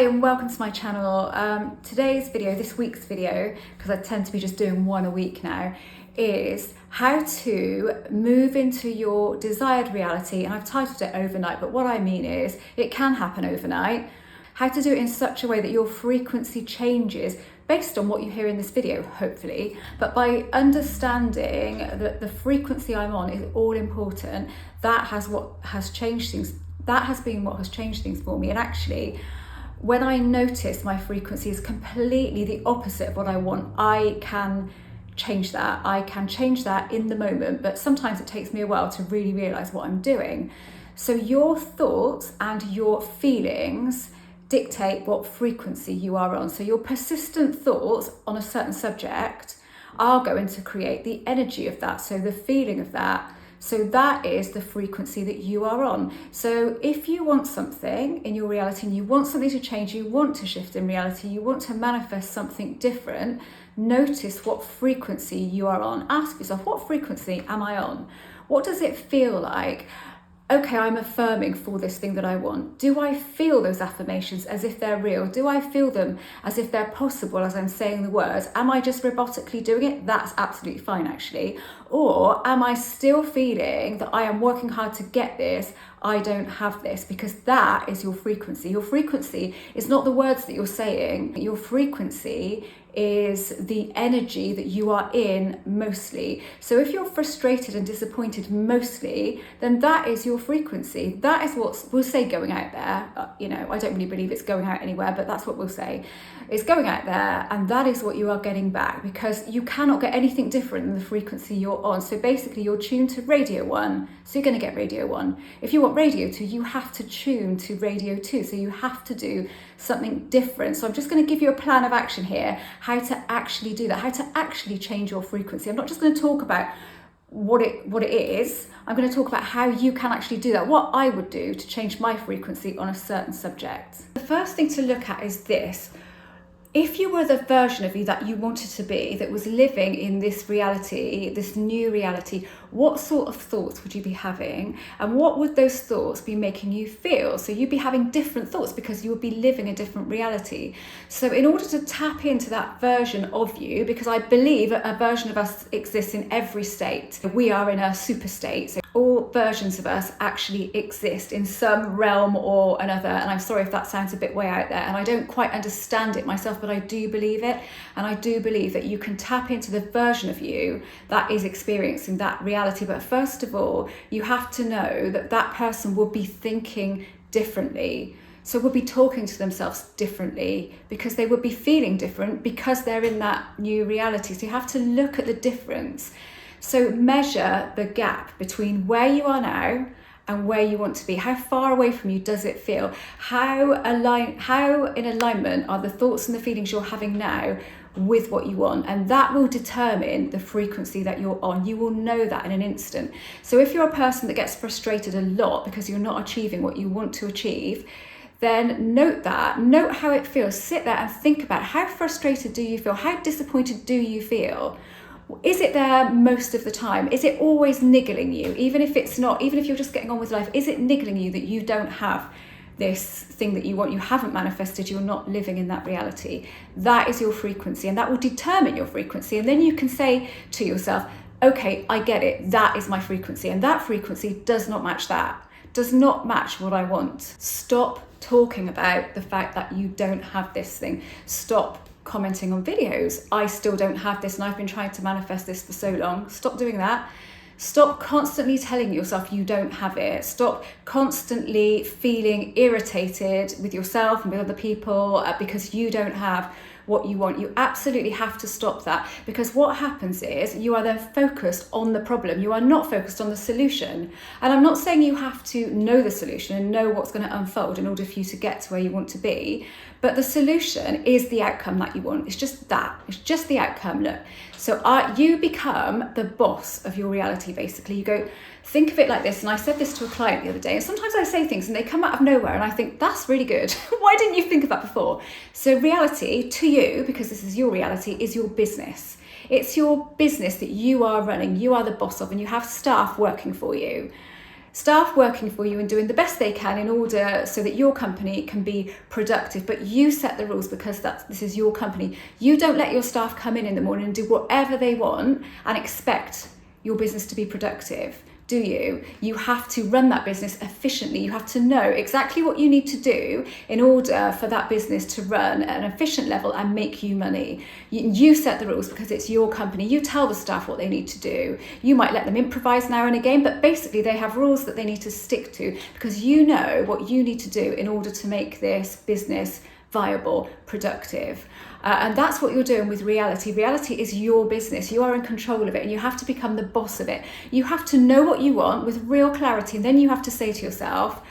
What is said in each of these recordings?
and welcome to my channel. This week's video, because I tend to be just doing one a week now, is how to move into your desired reality. And I've titled it overnight, but what I mean is it can happen overnight. How to do it in such a way that your frequency changes based on what you hear in this video, hopefully. But by understanding that the frequency I'm on is all important, that has been what has changed things for me. And actually, when I notice my frequency is completely the opposite of what I want, I can change that. I can change that in the moment, but sometimes it takes me a while to really realize what I'm doing. So your thoughts and your feelings dictate what frequency you are on. So your persistent thoughts on a certain subject are going to create the energy of that, so the feeling of that. So that is the frequency that you are on. So if you want something in your reality and you want something to change, you want to shift in reality, you want to manifest something different, notice what frequency you are on. Ask yourself, what frequency am I on? What does it feel like? Okay, I'm affirming for this thing that I want. Do I feel those affirmations as if they're real? Do I feel them as if they're possible as I'm saying the words? Am I just robotically doing it? That's absolutely fine, actually. Or am I still feeling that I am working hard to get this? I don't have this, because that is your frequency. Your frequency is not the words that you're saying. Your frequency is the energy that you are in mostly. So if you're frustrated and disappointed mostly, then that is your frequency. That is what we'll say going out there. I don't really believe it's going out anywhere, but that's what we'll say. It's going out there, and that is what you are getting back, because you cannot get anything different than the frequency you're on. So basically you're tuned to radio 1, so you're going to get radio 1. If you want radio 2, you have to tune to radio 2, so you have to do something different. So I'm just going to give you a plan of action here, how to actually do that, how to actually change your frequency. I'm not just going to talk about what it is. I'm going to talk about how you can actually do that, what I would do to change my frequency on a certain subject. The first thing to look at is this. If you were the version of you that you wanted to be, that was living in this reality, this new reality, what sort of thoughts would you be having? And what would those thoughts be making you feel? So you'd be having different thoughts because you would be living a different reality. So in order to tap into that version of you, because I believe a version of us exists in every state. We are in a super state. So all versions of us actually exist in some realm or another. And I'm sorry if that sounds a bit way out there, and I don't quite understand it myself, but I do believe it. And I do believe that you can tap into the version of you that is experiencing that reality. But first of all, you have to know that that person will be thinking differently. So will be talking to themselves differently, because they would be feeling different because they're in that new reality. So you have to look at the difference. So measure the gap between where you are now and where you want to be. How far away from you does it feel? How in alignment are the thoughts and the feelings you're having now with what you want? And that will determine the frequency that you're on. You will know that in an instant. So if you're a person that gets frustrated a lot because you're not achieving what you want to achieve, then note how it feels. Sit there and think about, how frustrated do you feel? How disappointed do you feel? Is it there most of the time? Is it always niggling you? Even if it's not, even if you're just getting on with life, is it niggling you that you don't have this thing that you want? You haven't manifested, you're not living in that reality. That is your frequency, and that will determine your frequency. And then you can say to yourself, okay, I get it. That is my frequency. And that frequency does not match that, does not match what I want. Stop talking about the fact that you don't have this thing. Stop commenting on videos, I still don't have this and I've been trying to manifest this for so long. Stop doing that. Stop constantly telling yourself you don't have it. Stop constantly feeling irritated with yourself and with other people because you don't have what you want. You absolutely have to stop that, because what happens is you are then focused on the problem. You are not focused on the solution. And I'm not saying you have to know the solution and know what's going to unfold in order for you to get to where you want to be, but the solution is the outcome that you want. It's just that. It's just the outcome. Look, so you become the boss of your reality, basically. You go, think of it like this. And I said this to a client the other day, and sometimes I say things and they come out of nowhere and I think, that's really good. Why didn't you think of that before? So reality to you, because this is your reality, is your business. It's your business that you are running. You are the boss of, and you have staff working for you. staff working for you and doing the best they can in order so that your company can be productive. But you set the rules because this is your company. You don't let your staff come in the morning and do whatever they want and expect your business to be productive, do you? You have to run that business efficiently. You have to know exactly what you need to do in order for that business to run at an efficient level and make you money. You set the rules because it's your company. You tell the staff what they need to do. You might let them improvise now and again, but basically they have rules that they need to stick to because you know what you need to do in order to make this business viable, productive. And that's what you're doing with reality. Reality is your business. You are in control of it and you have to become the boss of it. You have to know what you want with real clarity, and then you have to say to yourself,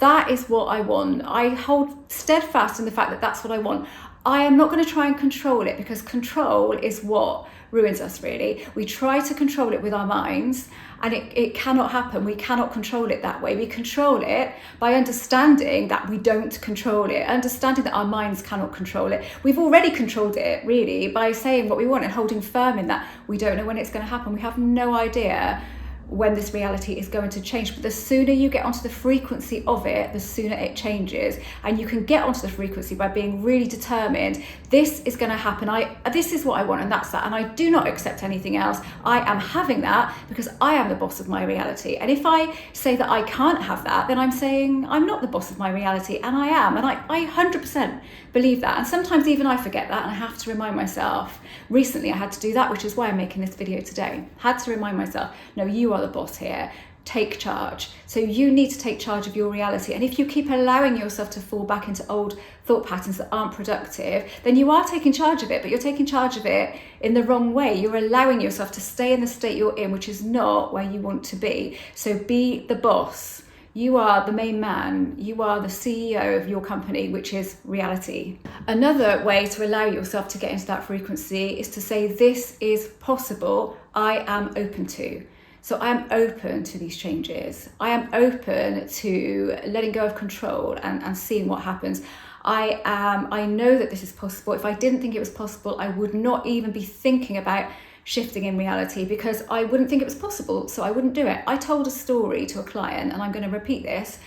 that is what I want. I hold steadfast in the fact that that's what I want. I am not going to try and control it, because control is what ruins us, really. We try to control it with our minds, and it cannot happen. We cannot control it that way. We control it by understanding that we don't control it, understanding that our minds cannot control it. We've already controlled it, really, by saying what we want and holding firm in that. We don't know when it's going to happen. We have no idea when this reality is going to change, but the sooner you get onto the frequency of it, the sooner it changes. And you can get onto the frequency by being really determined. This is going to happen. This is what I want, and that's that, and I do not accept anything else. I am having that because I am the boss of my reality. And if I say that I can't have that, then I'm saying I'm not the boss of my reality, and I am. And I 100% believe that, and sometimes even I forget that, and I have to remind myself. Recently I had to do that, which is why I'm making this video today. Had to remind myself, no, you are the boss here. Take charge. So you need to take charge of your reality. And if you keep allowing yourself to fall back into old thought patterns that aren't productive, then you are taking charge of it, but you're taking charge of it in the wrong way. You're allowing yourself to stay in the state you're in, which is not where you want to be. So be the boss. You are the main man. You are the CEO of your company, which is reality. Another way to allow yourself to get into that frequency is to say, this is possible. I am open to. So I am open to these changes. I am open to letting go of control and seeing what happens. I know that this is possible. If I didn't think it was possible, I would not even be thinking about shifting in reality, because I wouldn't think it was possible, so I wouldn't do it. I told a story to a client, and I'm going to repeat this.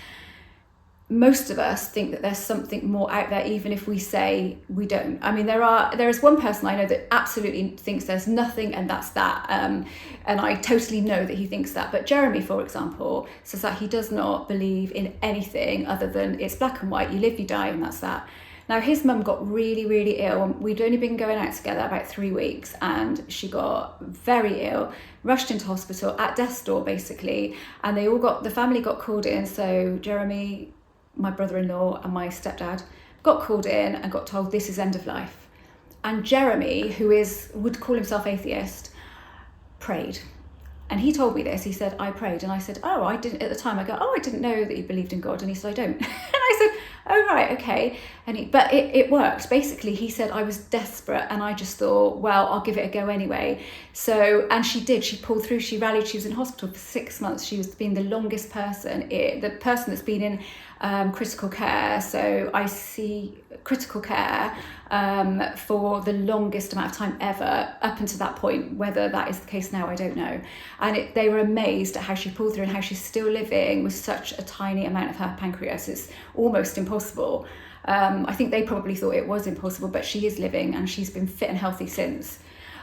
Most of us think that there's something more out there, even if we say we don't. I mean, there is one person I know that absolutely thinks there's nothing, and that's that. And I totally know that he thinks that. But Jeremy, for example, says that he does not believe in anything other than it's black and white. You live, you die, and that's that. Now, his mum got really, really ill. We'd only been going out together about 3 weeks, and she got very ill, rushed into hospital at death's door, basically. And the family got called in. So Jeremy, my brother-in-law, and my stepdad got called in and got told this is end of life. And Jeremy, who would call himself atheist, prayed. And he told me this. He said, I prayed. And I said, oh, I didn't at the time. I go, oh, I didn't know that you believed in God. And he said, I don't. And I said, oh, right, okay. But it worked. Basically, he said, I was desperate, and I just thought, well, I'll give it a go anyway. So, and she did. She pulled through. She rallied. She was in hospital for 6 months. She was being the longest person, the person that's been in critical care. So I see critical care for the longest amount of time ever, up until that point. Whether that is the case now, I don't know. And they were amazed at how she pulled through and how she's still living with such a tiny amount of her pancreas. It's almost impossible. I think they probably thought it was impossible, but she is living, and she's been fit and healthy since.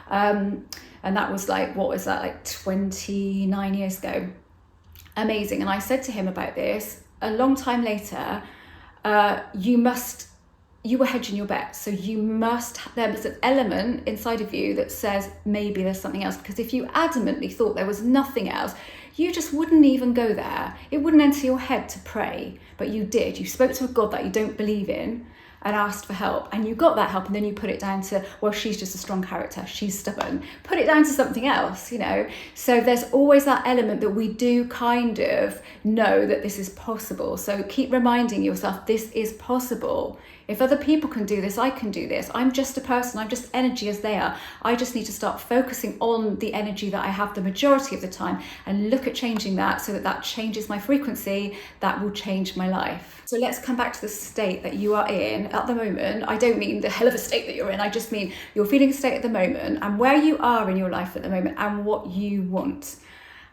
And that was like 29 years ago. Amazing. And I said to him about this a long time later, you were hedging your bets. So there's an element inside of you that says maybe there's something else, because if you adamantly thought there was nothing else, you just wouldn't even go there. It wouldn't enter your head to pray, but you did. You spoke to a God that you don't believe in and asked for help, and you got that help, and then you put it down to, well, she's just a strong character, she's stubborn. Put it down to something else, So there's always that element that we do kind of know that this is possible. So keep reminding yourself, this is possible. If other people can do this, I can do this. I'm just a person. I'm just energy as they are. I just need to start focusing on the energy that I have the majority of the time and look at changing that so that changes my frequency. That will change my life. So let's come back to the state that you are in at the moment. I don't mean the hell of a state that you're in. I just mean your feeling state at the moment, and where you are in your life at the moment, and what you want.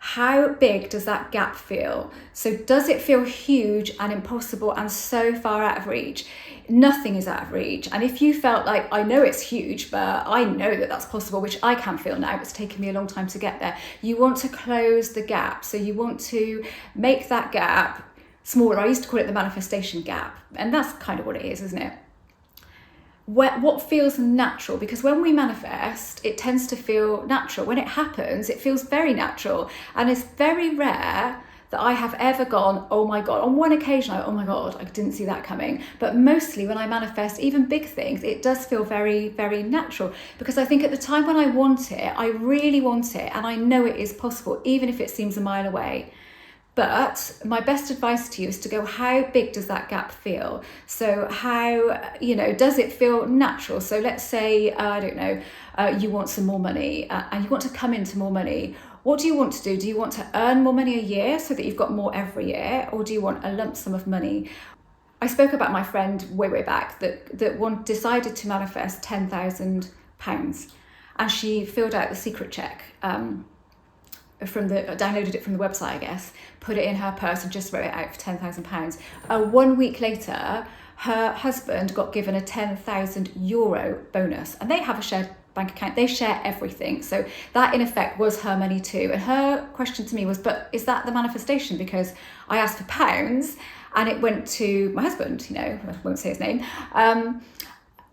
how big does that gap feel? So does it feel huge and impossible and so far out of reach? Nothing is out of reach. And if you felt like, I know it's huge, but I know that that's possible, which I can feel now, it's taken me a long time to get there. You want to close the gap. So you want to make that gap smaller. I used to call it the manifestation gap. And that's kind of what it is, isn't it? What feels natural, because when we manifest, it tends to feel natural. When it happens, it feels very natural. And it's very rare that I have ever gone, oh my God. On one occasion, oh my God, I didn't see that coming. But mostly when I manifest even big things, it does feel very, very natural, because I think at the time when I want it, I really want it, and I know it is possible, even if it seems a mile away. But my best advice to you is to go, how big does that gap feel? So how, does it feel natural? So let's say, I don't know, you want some more money and you want to come into more money. What do you want to do? Do you want to earn more money a year so that you've got more every year? Or do you want a lump sum of money? I spoke about my friend way back that one decided to manifest £10,000, and she filled out the secret check. Downloaded it from the website, I guess, put it in her purse and just wrote it out for £10,000. 1 week later, her husband got given a €10,000 bonus, and they have a shared bank account. They share everything. So that in effect was her money too. And her question to me was, but is that the manifestation? Because I asked for pounds and it went to my husband, I won't say his name.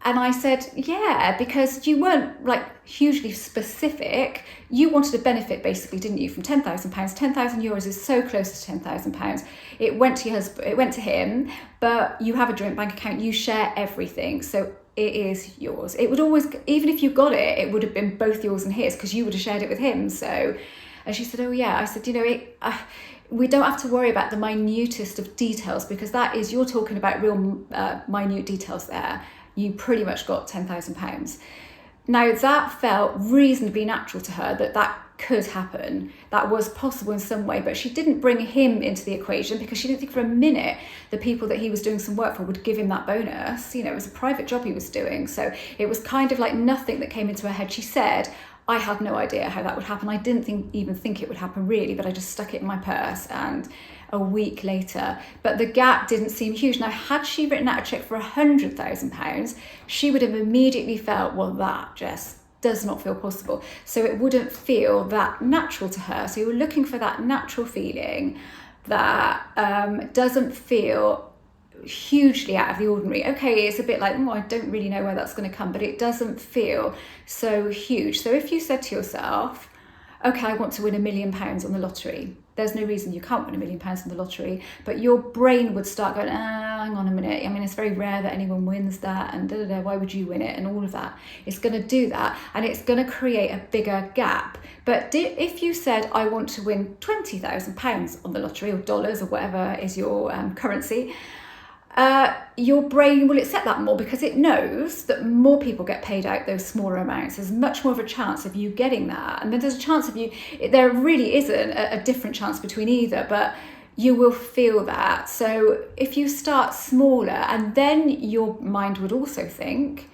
And I said, yeah, because you weren't like hugely specific. You wanted a benefit basically, didn't you, from £10,000. €10,000 is so close to £10,000. It went to your husband, it went to him, but you have a joint bank account, you share everything. So it is yours. It would always, even if you got it, it would have been both yours and his, because you would have shared it with him. So, and she said, oh yeah. I said, we don't have to worry about the minutest of details, because that is, you're talking about real minute details there. You pretty much got £10,000. Now that felt reasonably natural to her, that could happen. That was possible in some way, but she didn't bring him into the equation, because she didn't think for a minute the people that he was doing some work for would give him that bonus. It was a private job he was doing. So it was kind of like nothing that came into her head. She said, I had no idea how that would happen. I didn't even think it would happen really, but I just stuck it in my purse, and a week later. But the gap didn't seem huge. Now, had she written out a check for £100,000, she would have immediately felt, well, that just does not feel possible. So it wouldn't feel that natural to her. So you were looking for that natural feeling that doesn't feel hugely out of the ordinary. Okay, it's a bit like, I don't really know where that's going to come, but it doesn't feel so huge. So if you said to yourself, okay, I want to win £1 million on the lottery. There's no reason you can't win £1 million on the lottery, but your brain would start going, hang on a minute. I mean, it's very rare that anyone wins that, and why would you win it, and all of that. It's going to do that, and it's going to create a bigger gap. But if you said, I want to win £20,000 on the lottery, or dollars, or whatever is your currency, your brain will accept that more, because it knows that more people get paid out those smaller amounts. There's much more of a chance of you getting that. And then there's a chance of you, there really isn't a different chance between either, but you will feel that. So if you start smaller, and then your mind would also think,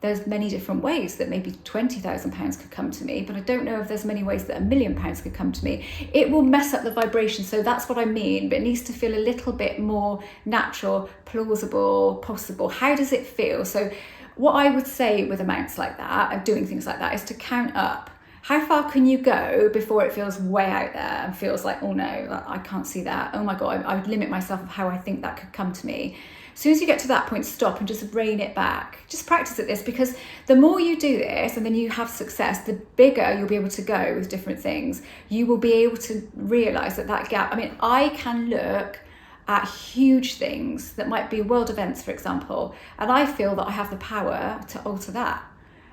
there's many different ways that maybe £20,000 could come to me, but I don't know if there's many ways that £1 million could come to me. It will mess up the vibration. So that's what I mean, but it needs to feel a little bit more natural, plausible, possible. How does it feel? So what I would say with amounts like that and doing things like that is to count up. How far can you go before it feels way out there and feels like, oh no, I can't see that. Oh my God, I would limit myself of how I think that could come to me. As soon as you get to that point, stop and just rein it back. Just practice at this, because the more you do this and then you have success, the bigger you'll be able to go with different things. You will be able to realize that gap. I mean, I can look at huge things that might be world events, for example, and I feel that I have the power to alter that.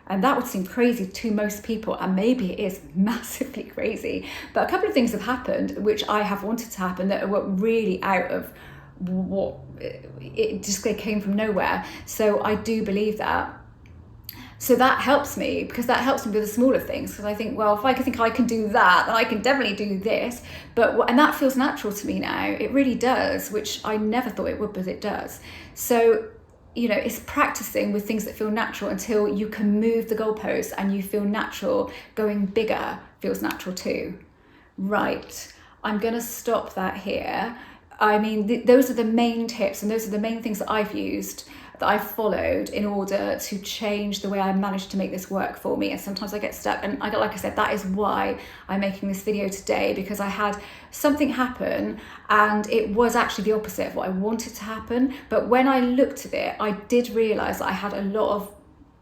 And that would seem crazy to most people, and maybe it is massively crazy. But a couple of things have happened which I have wanted to happen that were really out of what it just came from nowhere. So I do believe that. So that helps me, because that helps me with the smaller things, because I think, well, if I think I can do that, then I can definitely do this. And that feels natural to me now. It really does, which I never thought it would, but it does. So it's practicing with things that feel natural until you can move the goalposts and you feel natural. Going bigger feels natural too. right, I'm going to stop that here. I mean, those are the main tips, and those are the main things that I've used, that I've followed in order to change the way I managed to make this work for me. And sometimes I get stuck, and like I said, that is why I'm making this video today, because I had something happen and it was actually the opposite of what I wanted to happen. But when I looked at it, I did realize that I had a lot of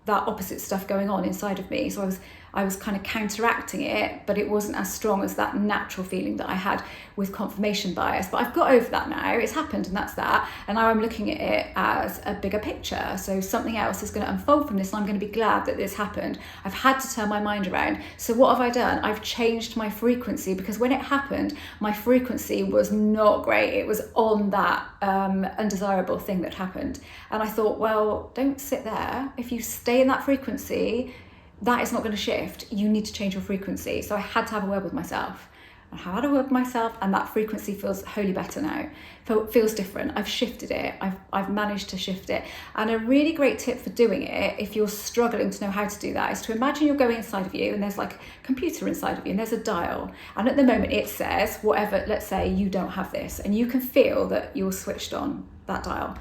that opposite stuff going on inside of me. So I was kind of counteracting it, but it wasn't as strong as that natural feeling that I had with confirmation bias. But I've got over that now. It's happened, and that's that. And now I'm looking at it as a bigger picture. So something else is going to unfold from this, and I'm going to be glad that this happened. I've had to turn my mind around. So what have I done? I've changed my frequency, because when it happened, my frequency was not great. It was on that undesirable thing that happened. And I thought, well, don't sit there. If you stay in that frequency, that is not going to shift. You need to change your frequency. So I had to have a word with myself. I had a word with myself, and that frequency feels wholly better now. Feels different. I've shifted it. I've managed to shift it. And a really great tip for doing it, if you're struggling to know how to do that, is to imagine you're going inside of you, and there's like a computer inside of you, and there's a dial. And at the moment it says whatever, let's say you don't have this, and you can feel that you're switched on that dial.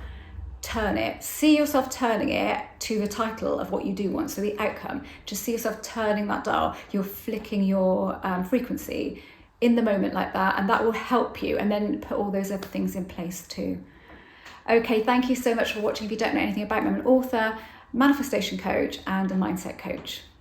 Turn it, see yourself turning it to the title of what you do want, so the outcome. Just see yourself turning that dial. You're flicking your frequency in the moment like that, and that will help you, and then put all those other things in place too. Okay, thank you so much for watching. If you don't know anything about me, I'm an author, manifestation coach, and a mindset coach.